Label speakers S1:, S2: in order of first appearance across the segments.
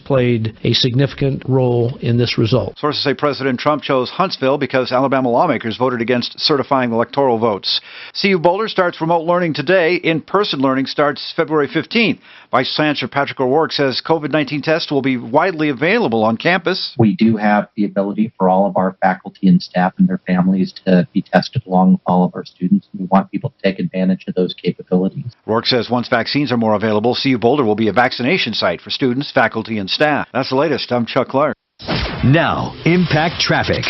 S1: played a significant role in this result.
S2: Sources say President Trump chose Huntsville because Alabama lawmakers voted against certifying electoral votes. CU Boulder starts remote learning today. In-person learning starts February 15th. Vice Chancellor Patrick O'Rourke says COVID-19 tests will be widely available on campus.
S3: We do have the ability for all of our faculty and staff and their families to be tested along with all of our students. We want people to take advantage of those capabilities.
S2: O'Rourke says once vaccines are more available, CU Boulder will be a vaccination site for students, faculty, and staff. That's the latest. I'm Chuck Clark.
S4: Now, Impact Traffic.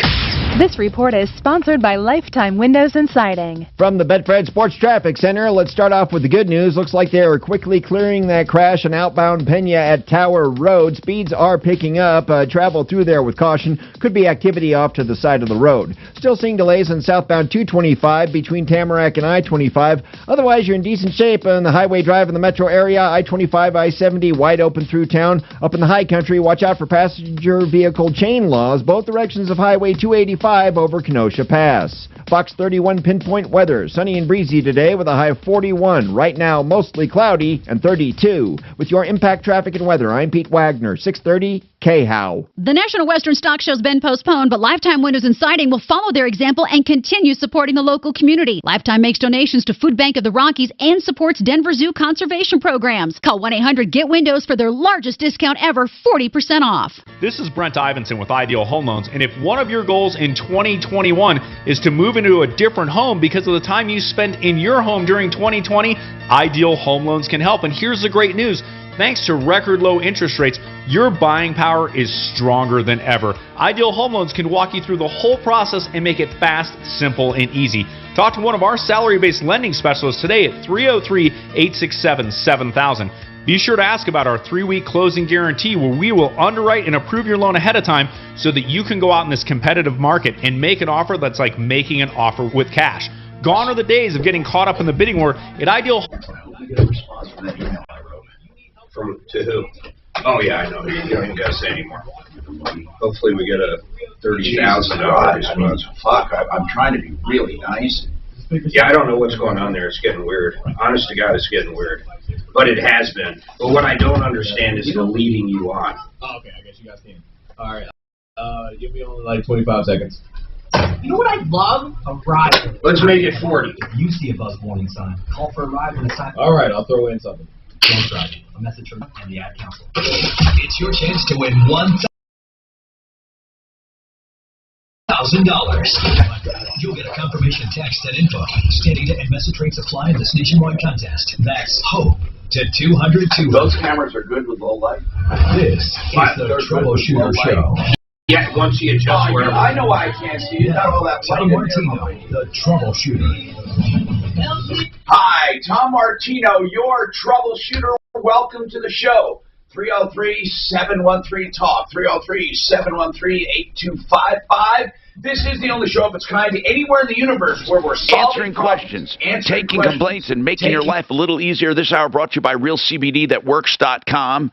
S5: This report is sponsored by Lifetime Windows and Siding.
S6: From the Bedford Sports Traffic Center, let's start off with the good news. Looks like they are quickly clearing that crash on outbound Pena at Tower Road. Speeds are picking up. Travel through there with caution. Could be activity off to the side of the road. Still seeing delays on southbound 225 between Tamarack and I-25. Otherwise, you're in decent shape on the Highway Drive in the metro area. I-25, I-70 wide open through town. Up in the high country, watch out for passenger vehicle chain laws. Both directions of Highway 285 over Kenosha Pass. Fox 31 pinpoint weather. Sunny and breezy today with a high of 41. Right now, mostly cloudy and 32. With your Impact Traffic and Weather, I'm Pete Wagner, 630 KHOW.
S7: The National Western Stock Show's been postponed, but Lifetime Windows and Siding will follow their example and continue supporting the local community. Lifetime makes donations to Food Bank of the Rockies and supports Denver Zoo conservation programs. Call 1-800-GET-WINDOWS for their largest discount ever, 40% off.
S8: This is Brent Ivinson with Ideal Home Loans, and if one of your goals in 2021 is to move into a different home because of the time you spend in your home during 2020, Ideal Home Loans can help. And here's the great news. Thanks to record low interest rates, your buying power is stronger than ever. Ideal Home Loans can walk you through the whole process and make it fast, simple, and easy. Talk to one of our salary-based lending specialists today at 303-867-7000. Be sure to ask about our 3-week closing guarantee, where we will underwrite and approve your loan ahead of time so that you can go out in this competitive market and make an offer that's like making an offer with cash. Gone are the days of getting caught up in the bidding war at Ideal.
S9: To who? Oh yeah, I know. You don't even gotta say anymore. Hopefully we get a $30,000 response.
S10: Fuck, I'm trying to be really nice.
S9: Yeah, I don't know what's going on there. It's getting weird. Honest to God, it's getting weird. But it has been. But what I don't understand is the leading you on.
S11: Oh, okay, I guess you guys can. All right. Give me only like 25 seconds.
S12: You know what I love? A ride.
S9: Let's make it 40.
S12: If you see a buzz warning sign, call for a ride on the side.
S11: All right, I'll throw in something.
S12: Don't drive. A message from and the ad council. It's your chance to win $1,000. You'll get a confirmation text and info. State data and message rates apply in this nationwide contest. That's hope to 202.
S10: Those cameras are good with low light.
S12: This is the Troubleshooter Show.
S9: Yeah, once you adjust wherever.
S10: I know why I can't see it. Not all that
S12: Tom Martino, the Troubleshooter.
S10: Hi, Tom Martino, your troubleshooter. Welcome to the show. 303-713-TALK. 303-713-8255. This is the only show of its kind anywhere in the universe where we're
S13: answering questions, taking complaints, and making your life a little easier. This hour brought to you by RealCBDThatWorks.com.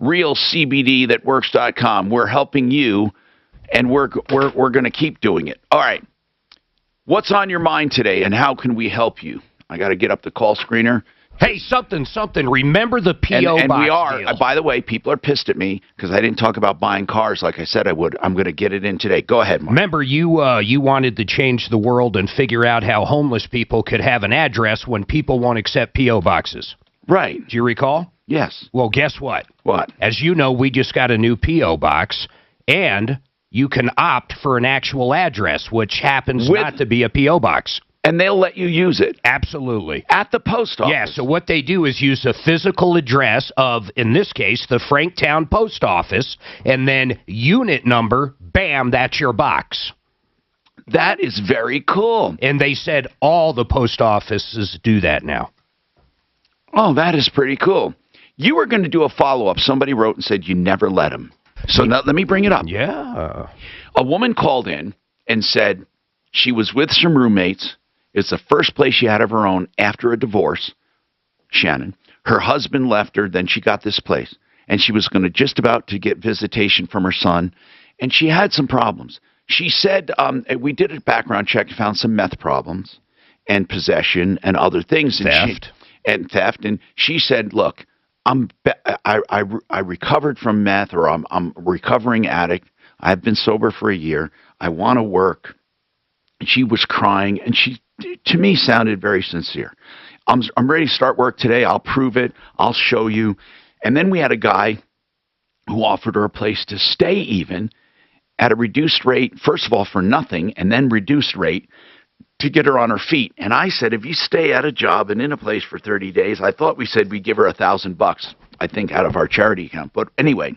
S13: RealCBDThatWorks.com. We're helping you, and we're going to keep doing it. All right. What's on your mind today, and how can we help you? I got to get up the call screener.
S14: Hey, something. Remember the P.O.
S13: and
S14: box
S13: we are.
S14: deal.
S13: By the way, people are pissed at me because I didn't talk about buying cars like I said I would. I'm going to get it in today. Go ahead, Mark.
S14: Remember, you wanted to change the world and figure out how homeless people could have an address when people won't accept P.O. boxes.
S13: Right.
S14: Do you recall?
S13: Yes.
S14: Well, guess what?
S13: What?
S14: As you know, we just got a new P.O. box, and you can opt for an actual address, which happens not to be a P.O. box.
S13: And they'll let you use it?
S14: Absolutely.
S13: At the post office?
S14: Yeah, so what they do is use a physical address of, in this case, the Franktown Post Office, and then unit number, bam, that's your box.
S13: That is very cool.
S14: And they said all the post offices do that now.
S13: Oh, that is pretty cool. You were going to do a follow-up. Somebody wrote and said you never let them. So now let me bring it up.
S14: Yeah.
S13: A woman called in and said she was with some roommates. It's the first place she had of her own after a divorce, Shannon. Her husband left her, then she got this place. And she was going to just about to get visitation from her son. And she had some problems. She said, we did a background check and found some meth problems and possession and other things. And
S14: theft.
S13: And she said, look, I recovered from meth, or I'm a recovering addict. I've been sober for a year. I want to work. And she was crying, and she, to me, sounded very sincere. I'm ready to start work today. I'll prove it. I'll show you. And then we had a guy who offered her a place to stay even at a reduced rate, first of all, for nothing, and then reduced rate to get her on her feet. And I said, if you stay at a job and in a place for 30 days, I thought we said we'd give her $1,000, I think, out of our charity account. But anyway,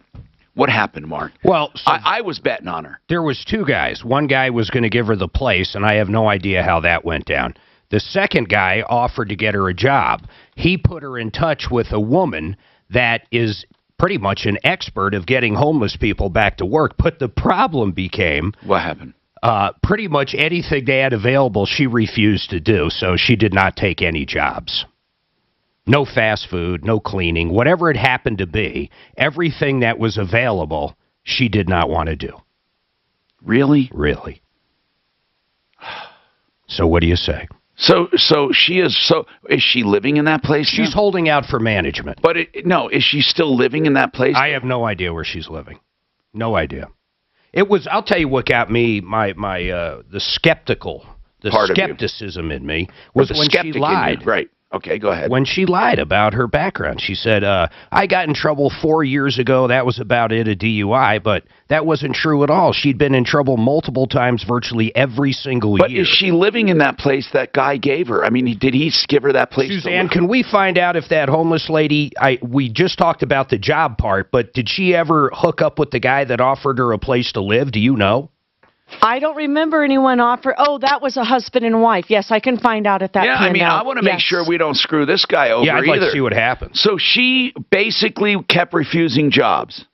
S13: what happened, Mark?
S14: Well, so
S13: I was betting on her.
S14: There was two guys. One guy was going to give her the place, and I have no idea how that went down. The second guy offered to get her a job. He put her in touch with a woman that is pretty much an expert of getting homeless people back to work. But the problem became...
S13: What happened?
S14: Pretty much anything they had available, she refused to do, so she did not take any jobs. No fast food, no cleaning, whatever it happened to be, everything that was available, she did not want to do.
S13: Really?
S14: Really. So what do you say?
S13: So is she living in that place?
S14: She's holding out for management.
S13: But no, is she still living in that place?
S14: I have no idea where she's living. No idea. It was, I'll tell you what got me, the skepticism in me was when she lied.
S13: Right. Okay, go ahead.
S14: When she lied about her background. She said, I got in trouble 4 years ago. That was about it, a DUI, but that wasn't true at all. She'd been in trouble multiple times, virtually every single year.
S13: But is she living in that place that guy gave her? I mean, did he give her that place?
S14: Suzanne, can we find out if that homeless lady, we just talked about the job part, but did she ever hook up with the guy that offered her a place to live? Do you know?
S15: I don't remember anyone offer. Oh, that was a husband and wife. Yes, I can find out at that.
S13: Yeah, I mean, I want to make sure we don't screw this guy over
S14: I'd
S13: either.
S14: like to see what happens.
S13: So she basically kept refusing jobs.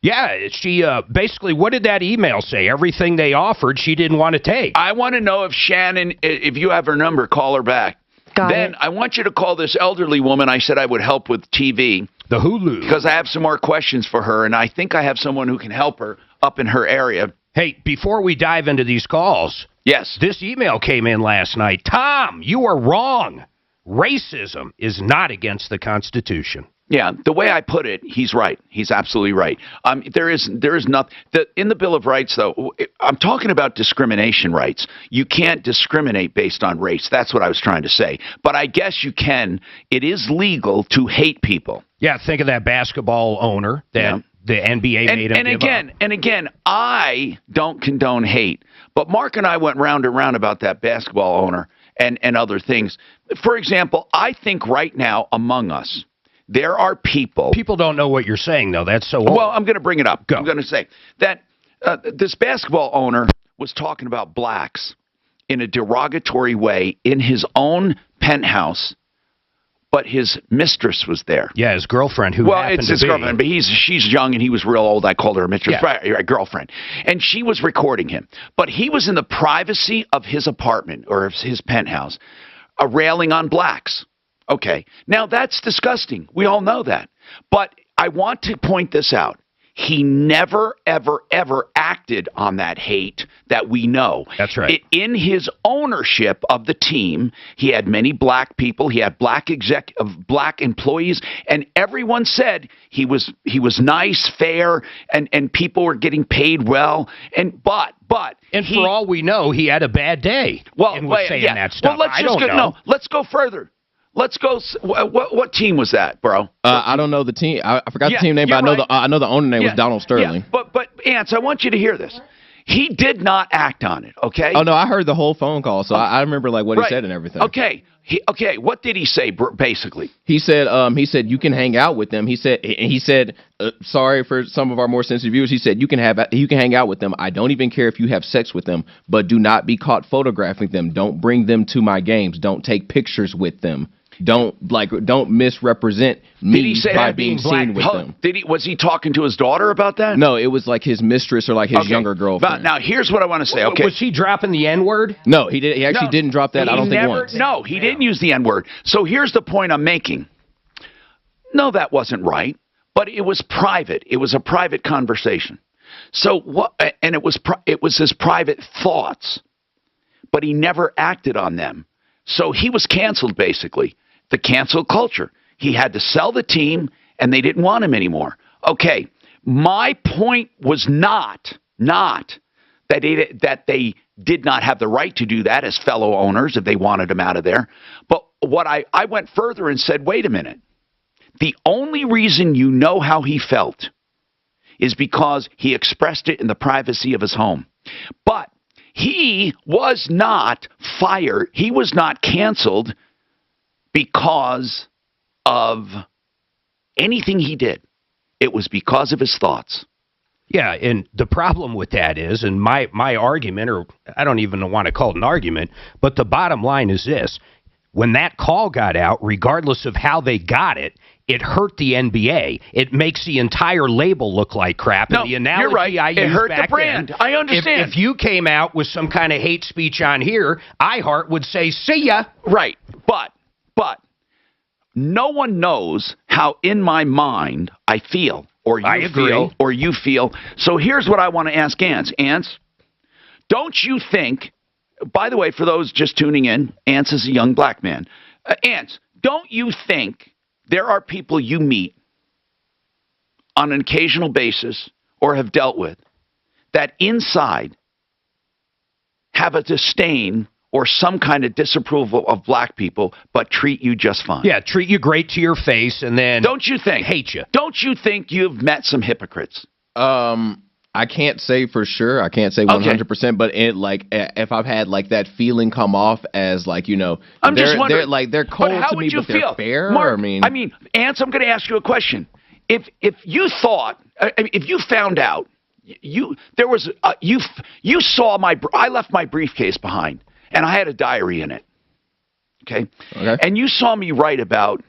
S14: Yeah, she basically, what did that email say? Everything they offered, she didn't want to take.
S13: I want to know if Shannon, if you have her number, call her back. Then I want you to call this elderly woman I said I would help with TV.
S14: The Hulu.
S13: Because I have some more questions for her, and I think I have someone who can help her up in her area.
S14: Hey, before we dive into these calls,
S13: yes,
S14: this email came in last night. Tom, you are wrong. Racism is not against the Constitution.
S13: Yeah, the way I put it, he's right. He's absolutely right. There is nothing in the Bill of Rights, though. I'm talking about discrimination rights. You can't discriminate based on race. That's what I was trying to say. But I guess you can. It is legal to hate people.
S14: Yeah, think of that basketball owner that the NBA made him give up.
S13: And again, I don't condone hate. But Mark and I went round and round about that basketball owner and other things. For example, I think right now among us, there are people...
S14: People don't know what you're saying, though. That's so old.
S13: Well, I'm going to bring it up.
S14: Go.
S13: I'm going to say that this basketball owner was talking about blacks in a derogatory way in his own penthouse, but his mistress was there.
S14: Yeah, his girlfriend, who happened
S13: it's his
S14: to be.
S13: girlfriend, but she's young and he was real old. I called her a mistress, right, girlfriend. And she was recording him. But he was in the privacy of his apartment or his penthouse, railing on blacks. Okay, now that's disgusting. We all know that. But I want to point this out. He never, ever, ever acted on that hate that we know.
S14: That's right.
S13: In his ownership of the team, he had many black people. He had black employees, and everyone said he was nice, fair, and people were getting paid well. But
S14: for all we know, he had a bad day. And was saying that stuff.
S13: Well, let's go further. Let's go. What team was that, bro?
S16: I don't know the team. I forgot the team name, but I know the owner name was Donald Sterling.
S13: Yeah. But Ants, I want you to hear this. He did not act on it. Okay.
S16: Oh no, I heard the whole phone call, so I remember like what he said and everything.
S13: Okay. What did he say? Basically,
S16: he said you can hang out with them. He said sorry for some of our more sensitive viewers. He said you can hang out with them. I don't even care if you have sex with them, but do not be caught photographing them. Don't bring them to my games. Don't take pictures with them. Don't misrepresent me by being seen with them.
S13: Was he talking to his daughter about that?
S16: No, it was like his mistress or like his younger girlfriend.
S13: Now here's what I want to say. Okay,
S14: was he dropping the N-word?
S16: No, he did. He actually didn't drop that. I don't think once.
S13: No, he didn't use the N-word. So here's the point I'm making. No, that wasn't right, but it was private. It was a private conversation. So what? And it was his private thoughts, but he never acted on them. So he was canceled, basically. The cancel culture. he had to sell the team, and they didn't want him anymore. Okay, my point was not that they did not have the right to do that as fellow owners if they wanted him out of there. But what I went further and said, wait a minute. The only reason you know how he felt is because he expressed it in the privacy of his home. But he was not fired. He was not canceled because of anything he did. It was because of his thoughts.
S14: Yeah, and the problem with that is, and my argument, or I don't even want to call it an argument, but the bottom line is this. When that call got out, regardless of how they got it, it hurt the NBA. It makes the entire label look like crap.
S13: No,
S14: and the analogy
S13: you're right.
S14: I
S13: It
S14: used
S13: hurt
S14: back
S13: the brand.
S14: then,
S13: I understand.
S14: If you came out with some kind of hate speech on here, iHeart would say, see ya.
S13: Right, but no one knows how in my mind I feel, or you feel, or you feel. So here's what I want to ask Ants. Ants, don't you think, by the way, for those just tuning in, Ants is a young black man. Ants, don't you think there are people you meet on an occasional basis or have dealt with that inside have a disdain or some kind of disapproval of black people, but treat you just fine?
S14: Yeah, treat you great to your face, and then
S13: don't you think
S14: hate you?
S13: Don't you think you've met some hypocrites?
S16: I can't say for sure. I can't say 100%, but if I've had like that feeling come off as like,
S13: I'm just wondering,
S16: they're cold
S13: but how
S16: to
S13: would
S16: me,
S13: you
S16: but they're
S13: feel?
S16: fair.
S13: Mark,
S16: I mean,
S13: Ants, I'm going to ask you a question. If you thought, if you found out, you saw I left my briefcase behind, and I had a diary in it. Okay. And you saw me write about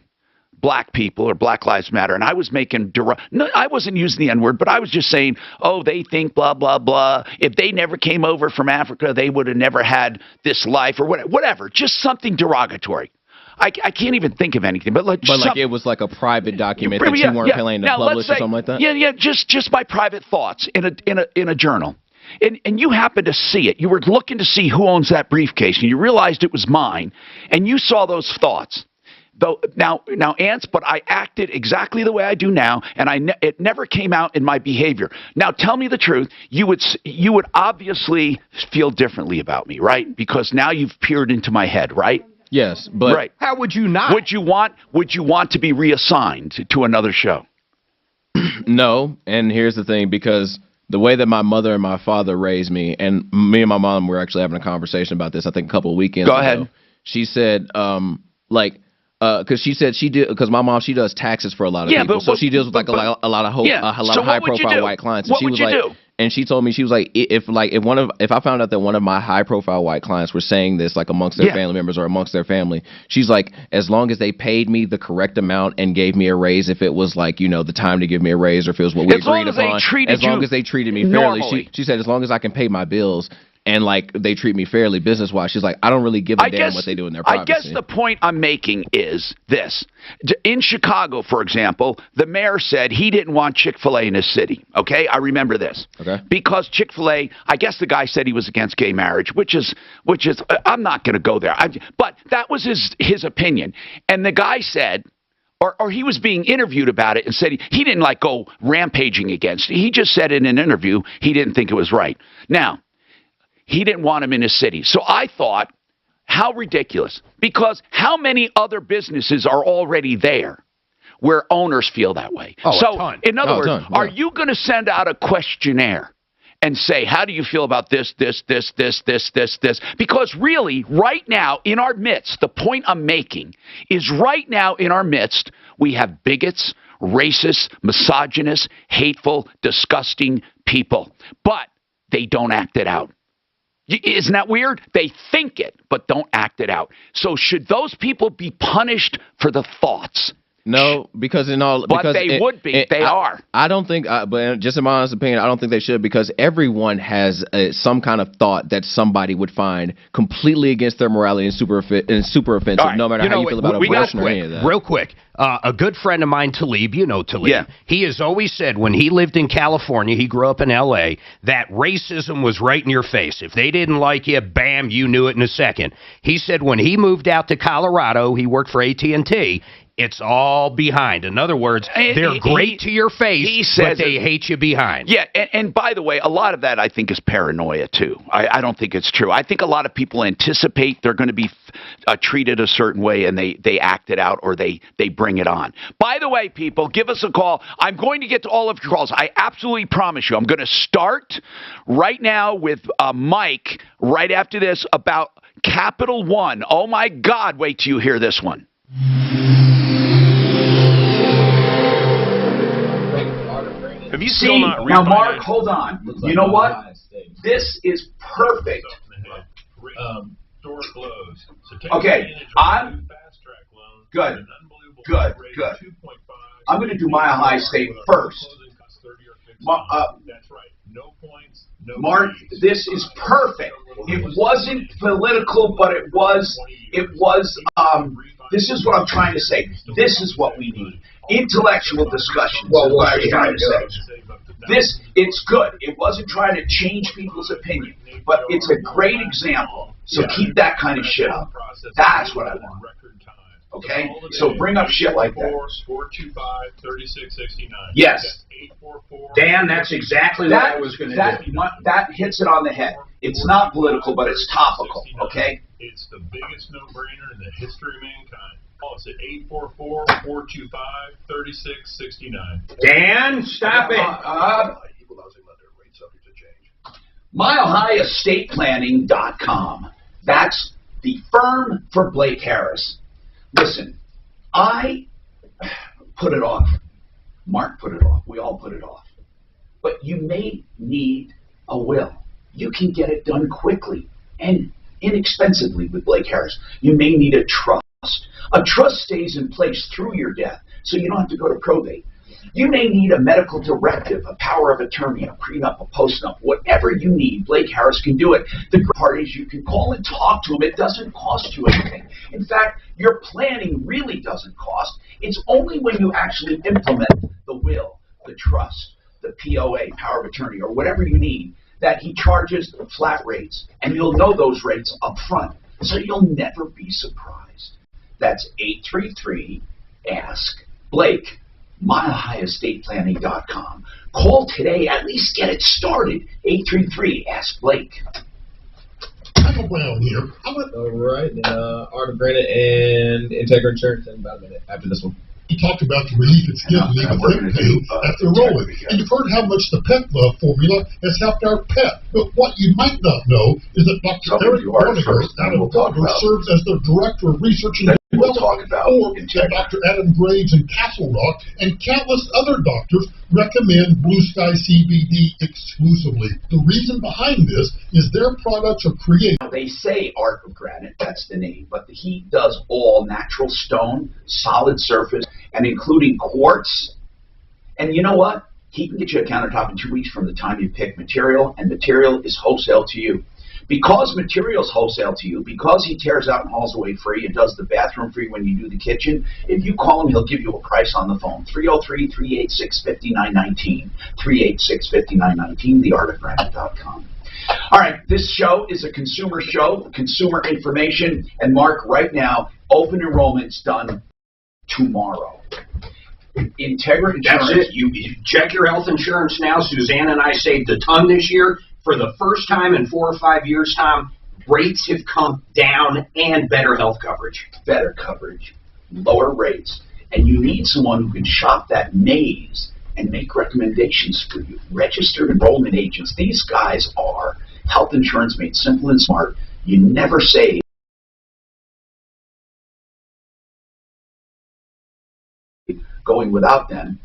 S13: black people or Black Lives Matter, and I was making I wasn't using the N-word, but I was just saying, oh, they think blah blah blah. If they never came over from Africa, they would have never had this life, or whatever. Just something derogatory. I can't even think of anything, but
S16: it was like a private document that you weren't planning to publish or something like that.
S13: Yeah, just my private thoughts in a journal. And you happened to see it. You were looking to see who owns that briefcase, and you realized it was mine, and you saw those thoughts. Though now, Ants, but I acted exactly the way I do now, and it never came out in my behavior. Now, tell me the truth. You would obviously feel differently about me, right? Because now you've peered into my head, right?
S16: Yes, but
S13: right.
S14: How would you not?
S13: Would you want to be reassigned to another show?
S16: No, and here's the thing, because the way that my mother and my father raised me, and me and my mom were actually having a conversation about this, I think a couple of weekends ago. Go ahead. She said, because she said because my mom, she does taxes for a lot of people, so she deals with a lot of high profile white clients. And
S13: what would you do?
S16: And she told me, she was like, if I found out that one of my high profile white clients were saying this like amongst their family members or amongst their family, she's like, as long as they paid me the correct amount and gave me a raise, if it was like the time to give me a raise, or if it was what we agreed upon, as long as they treated me fairly, she said, as long as I can pay my bills and they treat me fairly business wise, she's like, I don't really give a damn what they do in their privacy.
S13: I guess the point I'm making is this. In Chicago, for example, the mayor said he didn't want Chick-fil-A in his city. Okay, I remember this. Okay. Because Chick-fil-A, I guess the guy said he was against gay marriage, which is I'm not going to go there. But that was his opinion. And the guy said, or he was being interviewed about it, and said he didn't go rampaging against it. He just said in an interview he didn't think it was right. Now, he didn't want him in his city. So I thought, how ridiculous. Because how many other businesses are already there where owners feel that way? In other words, are you going to send out a questionnaire and say, how do you feel about this? Because really, right now in our midst, the point I'm making is right now in our midst, we have bigots, racists, misogynists, hateful, disgusting people. But they don't act it out. Isn't that weird? They think it, but don't act it out. So should those people be punished for the thoughts?
S16: No, because
S13: they would be. They are.
S16: I don't think, but just in my honest opinion, I don't think they should, because everyone has some kind of thought that somebody would find completely against their morality and super offensive, right, no matter how you feel about abortion or any of that.
S14: Real quick. A good friend of mine, Talib, Talib, he has always said when he lived in California, he grew up in L.A., that racism was right in your face. If they didn't like you, bam, you knew it in a second. He said when he moved out to Colorado, he worked for AT&T, it's all behind. In other words, they're great to your face, but they hate you behind.
S13: Yeah, and by the way, a lot of that I think is paranoia too. I don't think it's true. I think a lot of people anticipate they're going to be treated a certain way, and they act it out, or they bring it on. By the way, people, give us a call. I'm going to get to all of your calls. I absolutely promise you. I'm going to start right now with Mike right after this about Capital One. Oh, my God. Wait till you hear this one.
S10: Have you still not now, Mark, hold on. You know what? This is perfect.
S11: Door closed.
S10: Okay, I'm good. Good. I'm going to do Mile High State first. Mark, this is perfect. It wasn't political, but it was. This is what I'm trying to say. This is what we need. Intellectual discussions. Well, what I was trying to say. It's good. It wasn't trying to change people's opinion, but it's a great example. So keep that kind of shit up. That's what I want. Okay? So bring up shit like that.
S9: 425-3669.
S10: Yes.
S9: 844. Dan, that's exactly what I was going to do.
S10: That hits it on the head. It's not political, but it's topical. Okay?
S9: It's the biggest no-brainer in the history of mankind. Call us at 844-425-3669. Dan, stop it.
S10: MileHighEstatePlanning.com. That's the firm for Blake Harris. Listen, I put it off. Mark put it off. We all put it off. But you may need a will. You can get it done quickly and inexpensively with Blake Harris. You may need a trust. A trust stays in place through your death, so you don't have to go to probate. You may need a medical directive, a power of attorney, a prenup, a postnup, whatever you need, Blake Harris can do it. The great part is you can call and talk to him. It doesn't cost you anything. In fact, your planning really doesn't cost. It's only when you actually implement the will, the trust, the POA, power of attorney, or whatever you need, that he charges flat rates. And you'll know those rates up front, so you'll never be surprised. That's 833-ASK-BLAKE. MileHighEstatePlanning.com. Call today. At least get it started. 833-ASK-BLAKE.
S17: Michael Brown here.
S11: All right. Art of Granite and Integra Insurance in about a minute after this one.
S17: We talked about the relief it's given me with hip pain after enrolling. And you've heard how much the Pet Love formula has helped our pet. But what you might not know is that Dr. Eric Barniger out of Dover serves as their Director of Research and Development, or Dr. Adam Graves in Castle Rock and countless other doctors recommend Blue Sky CBD exclusively. The reason behind this is their products are created.
S10: Now, they say Art of Granite, that's the name, but he does all natural stone, solid surface, and including quartz. And you know what? He can get you a countertop in 2 weeks from the time you pick material, and material is wholesale to you. Because material's wholesale to you, because he tears out and hauls away free and does the bathroom free when you do the kitchen, if you call him, he'll give you a price on the phone. 303-386-5919. 386-5919, theartofgranite.com. All right, this show is a consumer show, consumer information. And Mark, right now, open enrollment's done tomorrow. Integra Insurance.
S9: That's it. You check your health insurance now. Suzanne and I saved a ton this year. For the first time in 4 or 5 years, Tom, rates have come down and better health coverage.
S10: Better coverage, lower rates. And you need someone who can shop that maze and make recommendations for you. Registered enrollment agents. These guys are health insurance made simple and smart. You never save. Going without them.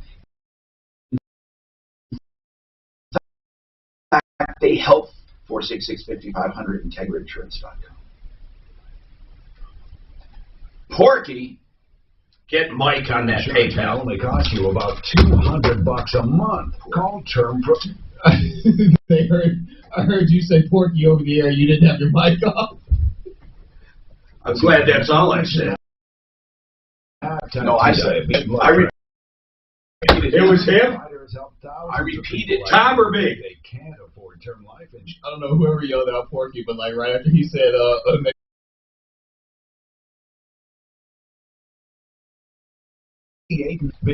S10: They help 466-5500 IntegraInsurance.com.
S9: Porky, get Mike on that PayPal.
S18: Only cost you about $200 a month. Call Term Pro.
S11: I heard you say Porky over the air. You didn't have your mic off.
S9: I'm glad that's all I said.
S10: No, I said it. I repeated it.
S9: It was him?
S10: I repeated.
S9: Tom or me?
S18: They can't afford term life insurance.
S11: I don't know whoever yelled out Porky, but like right after he said
S18: 58